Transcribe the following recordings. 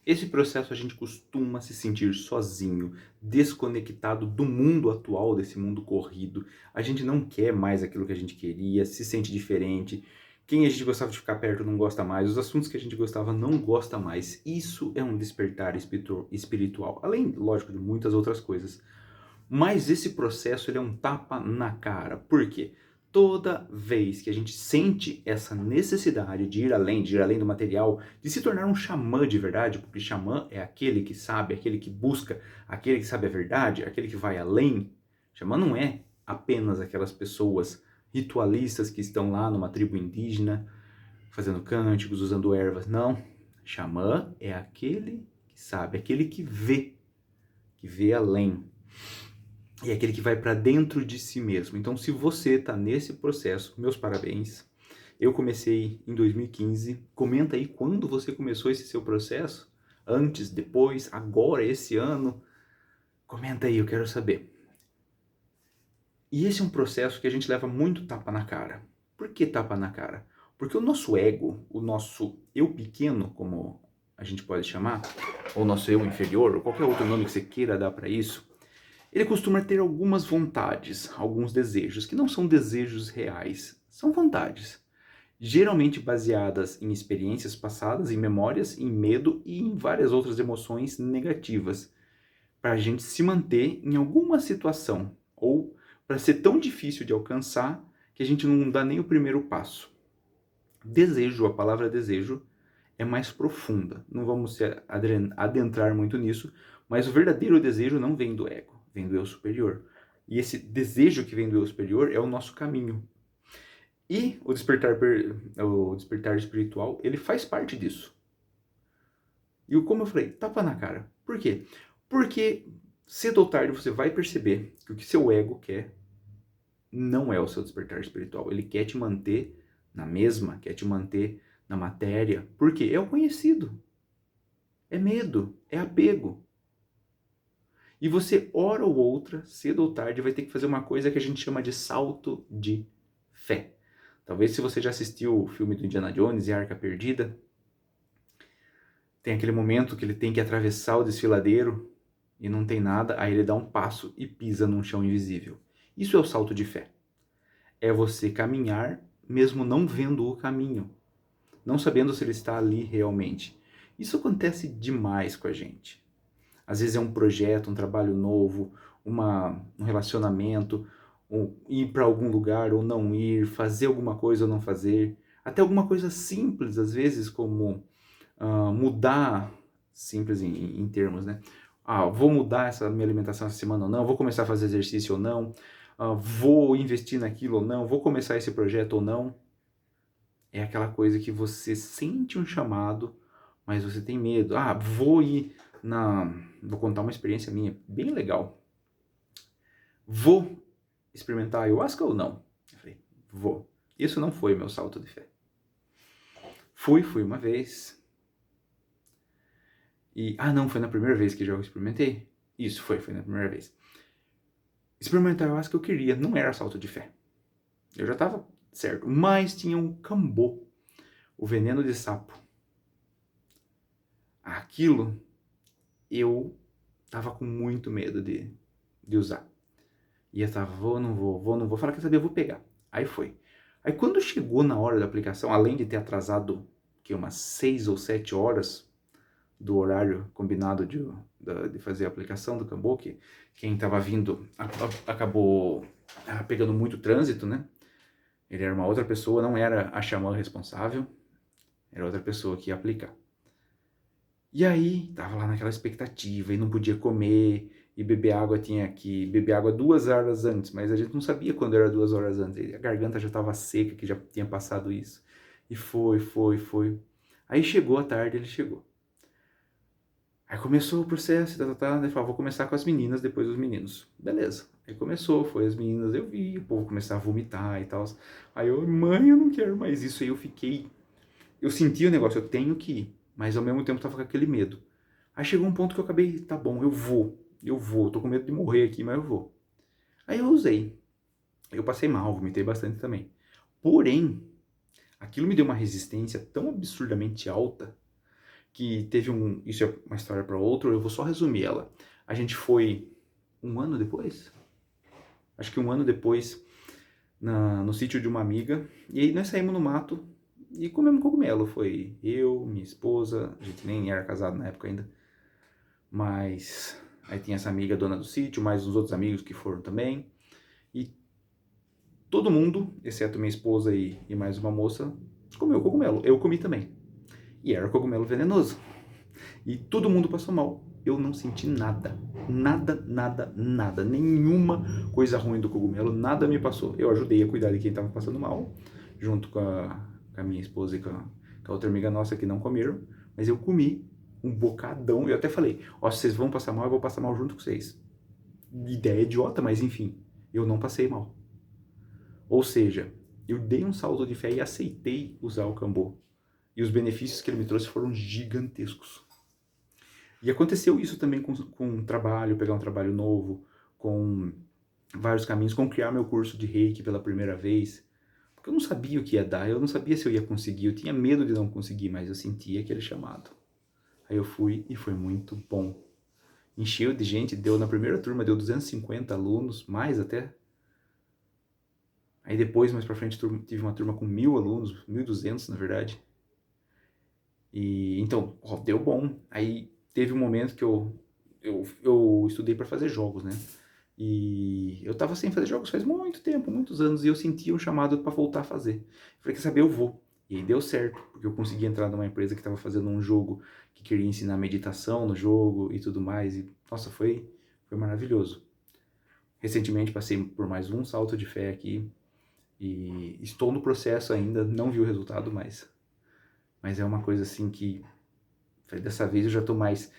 Esse processo a gente costuma se sentir sozinho, desconectado do mundo atual, desse mundo corrido. A gente não quer mais aquilo que a gente queria, se sente diferente. Quem a gente gostava de ficar perto não gosta mais, os assuntos que a gente gostava não gosta mais. Isso é um despertar espiritual, além, lógico, de muitas outras coisas. Mas esse processo ele é um tapa na cara. Por quê? Toda vez que a gente sente essa necessidade de ir além do material, de se tornar um xamã de verdade, porque xamã é aquele que sabe, aquele que busca, aquele que sabe a verdade, aquele que vai além. Xamã não é apenas aquelas pessoas ritualistas que estão lá numa tribo indígena, fazendo cânticos, usando ervas. Não. Xamã é aquele que sabe, aquele que vê além. E é aquele que vai para dentro de si mesmo. Então, se você está nesse processo, meus parabéns. Eu comecei em 2015. Comenta aí quando você começou esse seu processo. Antes, depois, agora, esse ano. Comenta aí, eu quero saber. E esse é um processo que a gente leva muito tapa na cara. Por que tapa na cara? Porque o nosso ego, o nosso eu pequeno, como a gente pode chamar, ou nosso eu inferior, ou qualquer outro nome que você queira dar para isso, ele costuma ter algumas vontades, alguns desejos, que não são desejos reais, são vontades. Geralmente baseadas em experiências passadas, em memórias, em medo e em várias outras emoções negativas, para a gente se manter em alguma situação, ou para ser tão difícil de alcançar que a gente não dá nem o primeiro passo. Desejo, a palavra desejo, é mais profunda. Não vamos se adentrar muito nisso, mas o verdadeiro desejo não vem do ego, vem do eu superior. E esse desejo que vem do eu superior é o nosso caminho. E o despertar espiritual, ele faz parte disso. E como eu falei, tapa na cara. Por quê? Porque cedo ou tarde você vai perceber que o que seu ego quer não é o seu despertar espiritual. Ele quer te manter na mesma, quer te manter na matéria. Por quê? É o conhecido. É medo, é apego. E você, hora ou outra, cedo ou tarde, vai ter que fazer uma coisa que a gente chama de salto de fé. Talvez se você já assistiu o filme do Indiana Jones e a Arca Perdida, tem aquele momento que ele tem que atravessar o desfiladeiro e não tem nada, aí ele dá um passo e pisa num chão invisível. Isso é o salto de fé. É você caminhar mesmo não vendo o caminho, não sabendo se ele está ali realmente. Isso acontece demais com a gente. Às vezes é um projeto, um trabalho novo, um relacionamento, ir para algum lugar ou não ir, fazer alguma coisa ou não fazer. Até alguma coisa simples, às vezes, como mudar, simples em termos, né? Vou mudar essa minha alimentação essa semana ou não, vou começar a fazer exercício ou não, vou investir naquilo ou não, vou começar esse projeto ou não. É aquela coisa que você sente um chamado, mas você tem medo. Vou ir na... Vou contar uma experiência minha bem legal. Vou experimentar ayahuasca ou não? Eu falei, vou. Isso não foi meu salto de fé. Fui uma vez. Não, foi na primeira vez que já eu experimentei. Isso, foi na primeira vez. Experimentar ayahuasca eu queria, não era salto de fé. Eu já tava certo, mas tinha um cambô, o veneno de sapo. Aquilo eu tava com muito medo de usar. E eu tava, vou, não vou, vou, não vou. Falar, quer saber, eu vou pegar. Aí foi. Aí quando chegou na hora da aplicação, além de ter atrasado que umas 6 ou 7 horas do horário combinado de fazer a aplicação do Cambô, que quem estava vindo acabou pegando muito trânsito, né? Ele era uma outra pessoa, não era a xamã responsável, era outra pessoa que ia aplicar. E aí, tava lá naquela expectativa, e não podia comer, e beber água tinha que beber água 2 horas antes, mas a gente não sabia quando era 2 horas antes, a garganta já estava seca, que já tinha passado isso. E foi. Aí chegou a tarde, ele chegou. Aí começou o processo, daí falou, vou começar com as meninas, depois os meninos. Beleza. Aí começou, foi as meninas, eu vi o povo começar a vomitar e tal. Aí eu, mãe, eu não quero mais isso. Aí eu senti o negócio, eu tenho que ir, mas ao mesmo tempo tava com aquele medo. Aí chegou um ponto que eu acabei, tá bom, eu vou, tô com medo de morrer aqui, mas eu vou. Aí eu usei. Eu passei mal, vomitei bastante também. Porém, aquilo me deu uma resistência tão absurdamente alta que teve isso é uma história para outro, eu vou só resumir ela. A gente foi um ano depois? Acho que um ano depois, no sítio de uma amiga, e aí nós saímos no mato e comemos cogumelo. Foi eu, minha esposa, a gente nem era casado na época ainda, mas aí tinha essa amiga dona do sítio, mais uns outros amigos que foram também, e todo mundo, exceto minha esposa e mais uma moça, comeu cogumelo. Eu comi também. E era cogumelo venenoso. E todo mundo passou mal. Eu não senti nada. Nada, nada, nada. Nenhuma coisa ruim do cogumelo, nada me passou. Eu ajudei a cuidar de quem estava passando mal, junto com a minha esposa e com a outra amiga nossa que não comeram. Mas eu comi um bocadão. Eu até falei, ó, se vocês vão passar mal, eu vou passar mal junto com vocês. Ideia idiota, mas enfim. Eu não passei mal. Ou seja, eu dei um salto de fé e aceitei usar o Cambô. E os benefícios que ele me trouxe foram gigantescos. E aconteceu isso também com trabalho, pegar um trabalho novo, com vários caminhos, com criar meu curso de Reiki pela primeira vez. Porque eu não sabia o que ia dar, eu não sabia se eu ia conseguir, eu tinha medo de não conseguir, mas eu sentia aquele chamado. Aí eu fui e foi muito bom. Encheu de gente, na primeira turma deu 250 alunos, mais até. Aí depois, mais pra frente, tive uma turma com 1.000 alunos, 1.200 na verdade. E então, ó, deu bom. Aí teve um momento que eu estudei para fazer jogos, né? E eu tava sem fazer jogos faz muito tempo, muitos anos, e eu sentia um chamado para voltar a fazer. Falei, quer saber, eu vou. E aí deu certo, porque eu consegui entrar numa empresa que estava fazendo um jogo que queria ensinar meditação no jogo e tudo mais. E, nossa, foi maravilhoso. Recentemente passei por mais um salto de fé aqui e estou no processo ainda, não vi o resultado, mas é uma coisa assim que dessa vez eu já estou mais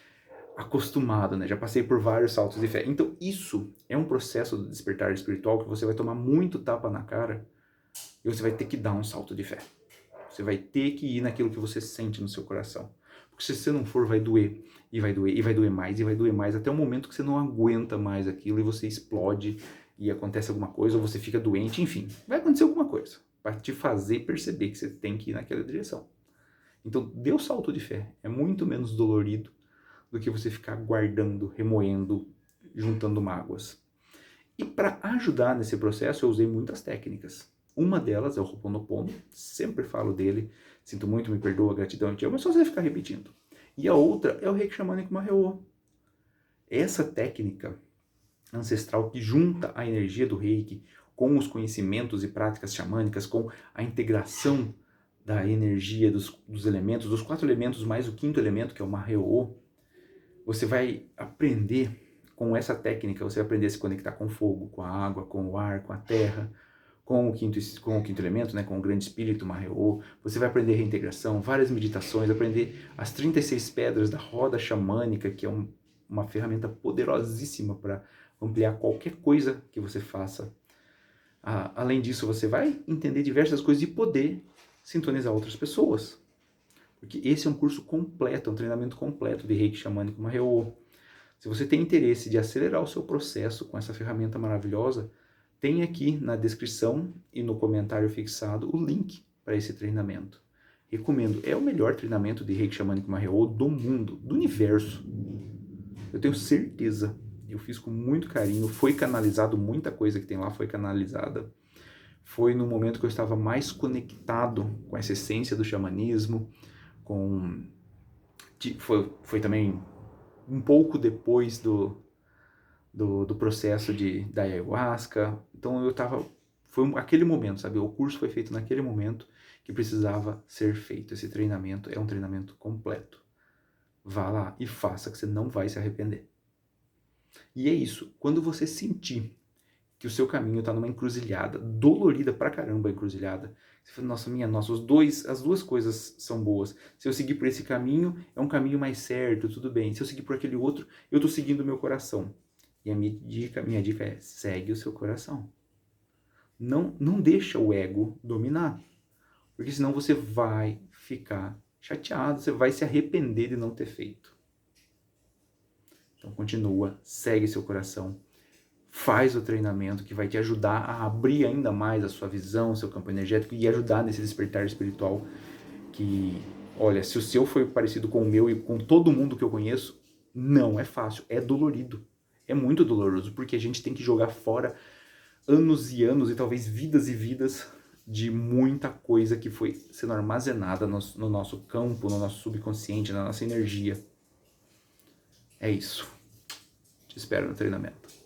acostumado, né? Já passei por vários saltos de fé. Então isso é um processo do despertar espiritual que você vai tomar muito tapa na cara e você vai ter que dar um salto de fé. Você vai ter que ir naquilo que você sente no seu coração. Porque se você não for, vai doer, e vai doer, e vai doer mais, e vai doer mais, até o momento que você não aguenta mais aquilo e você explode e acontece alguma coisa, ou você fica doente, enfim, vai acontecer alguma coisa para te fazer perceber que você tem que ir naquela direção. Então, dê o salto de fé. É muito menos dolorido do que você ficar guardando, remoendo, juntando mágoas. E para ajudar nesse processo, eu usei muitas técnicas. Uma delas é o Ho'oponopono, sempre falo dele, sinto muito, me perdoa, gratidão, eu te amo, mas só você ficar repetindo. E a outra é o Reiki Shamanic Mahyo. Essa técnica ancestral que junta a energia do Reiki com os conhecimentos e práticas xamânicas, com a integração da energia dos elementos, dos 4 elementos mais o 5º elemento, que é o Mahyo, você vai aprender com essa técnica, você vai aprender a se conectar com o fogo, com a água, com o ar, com a terra, com o quinto elemento, né, com o grande espírito Mahyo. Você vai aprender reintegração, várias meditações, aprender as 36 pedras da roda xamânica, que é uma ferramenta poderosíssima para ampliar qualquer coisa que você faça. Além disso, você vai entender diversas coisas e poder sintonizar outras pessoas. Porque esse é um curso completo, é um treinamento completo de Reiki Xamânico Mahyo. Se você tem interesse de acelerar o seu processo com essa ferramenta maravilhosa, tem aqui na descrição e no comentário fixado o link para esse treinamento. Recomendo, é o melhor treinamento de Reiki Xamânico Mahyo do mundo, do universo. Eu tenho certeza, eu fiz com muito carinho, foi canalizado, muita coisa que tem lá foi canalizada. Foi no momento que eu estava mais conectado com essa essência do xamanismo, foi também um pouco depois do processo da ayahuasca. Então foi aquele momento, sabe? O curso foi feito naquele momento que precisava ser feito. Esse treinamento é um treinamento completo. Vá lá e faça, que você não vai se arrepender. E é isso. Quando você sentir que o seu caminho está numa encruzilhada, dolorida pra caramba a encruzilhada, você fala, nossa, as duas coisas são boas. Se eu seguir por esse caminho, é um caminho mais certo, tudo bem. Se eu seguir por aquele outro, eu estou seguindo o meu coração. E a minha dica é, segue o seu coração. Não deixa o ego dominar. Porque senão você vai ficar chateado, você vai se arrepender de não ter feito. Então continua, segue seu coração. Faz o treinamento que vai te ajudar a abrir ainda mais a sua visão, seu campo energético e ajudar nesse despertar espiritual que Olha, se o seu foi parecido com o meu e com todo mundo que eu conheço, não é fácil, é dolorido. É muito doloroso, porque a gente tem que jogar fora anos e anos e talvez vidas e vidas de muita coisa que foi sendo armazenada no nosso campo, no nosso subconsciente, na nossa energia. É isso. Te espero no treinamento.